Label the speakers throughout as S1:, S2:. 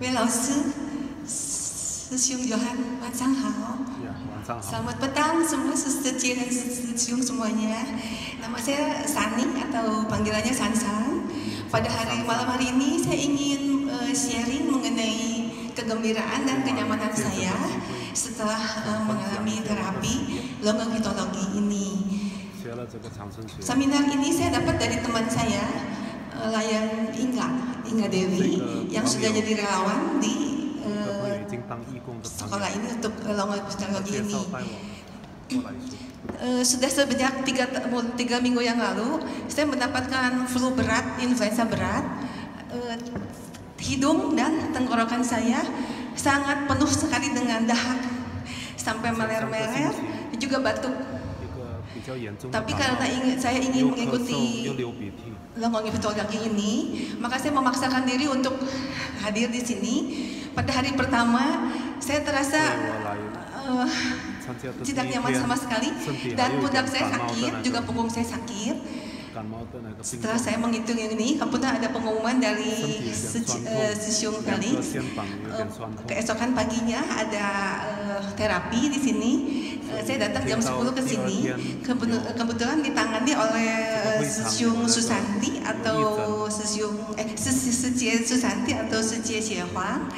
S1: 位老师，师兄Johan, 晚上好。
S2: Ya,
S1: Selamat petang semua suster dan suster semuanya. Nama saya Sani atau panggilannya Sansan. Pada malam hari ini saya ingin sharing mengenai kegembiraan dan kenyamanan saya setelah mengalami terapi logopitologi ini. Seminar ini saya dapat dari teman saya, Layan Inga Dewi, yang sudah jadi relawan di sekolah ini untuk logopitologi ini. Sudah sejak 3 minggu yang lalu saya mendapatkan flu berat, influenza berat. Hidung dan tenggorokan saya sangat penuh sekali dengan dahak sampai meler-meler, juga batuk. Tapi karena saya ingin mengikuti logopitologi ini, maka saya memaksakan diri untuk hadir di sini. Pada hari pertama saya terasa tidak nyaman sama sekali, dan pundak saya sakit, juga punggung saya sakit. Setelah saya menghitung ini, kemudian ada pengumuman dari Sisyung tadi. Keesokan paginya ada terapi di sini. Saya datang jam 10 ke sini. Kebetulan ditangani oleh Sisyung Susanti atau Sicie Susanti atau Sicie Xiehua.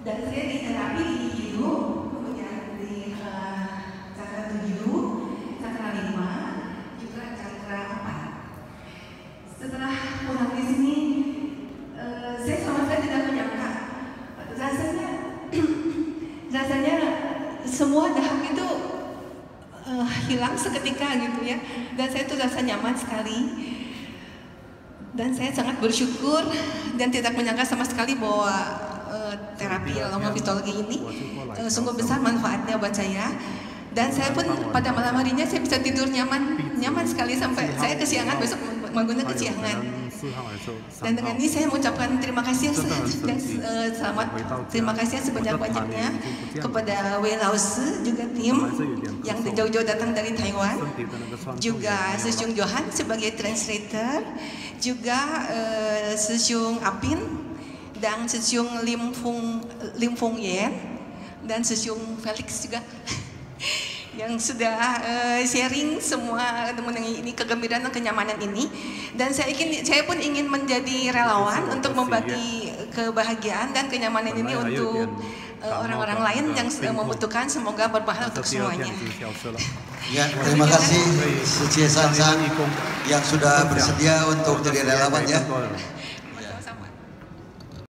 S1: Dan saya di terapi di hidung, kemudian di cakra 7, cakra 5, juga cakra 4. Setelah pulang di sini, saya sama sekali tidak menyangka. Rasanya semua dahak itu hilang seketika gitu ya. Dan saya itu rasa nyaman sekali. Dan saya sangat bersyukur dan tidak menyangka sama sekali bahwa terapi logopitologi ini sungguh besar manfaatnya buat saya. Dan saya pun pada malam harinya saya bisa tidur nyaman sekali sampai saya kesiangan, besok bangunnya kesiangan. Dan dengan ini saya mengucapkan terima kasih dan selamat, terima kasih sebanyak-banyaknya kepada Wei Laosi, juga tim yang jauh-jauh datang dari Taiwan, juga Sisyung Johan sebagai translator, juga Sisyung Apin dan Sisyung Lim Fung Yen dan Sisyung Felix juga yang sudah sharing semua mengenai ini, kegembiraan dan kenyamanan ini. Dan saya pun ingin menjadi relawan untuk membagi kebahagiaan dan kenyamanan ini untuk orang-orang lain yang membutuhkan. Semoga berpahala untuk semuanya.
S3: Ya, terima kasih Sicie Sansan yang sudah bersedia untuk jadi relawan ya.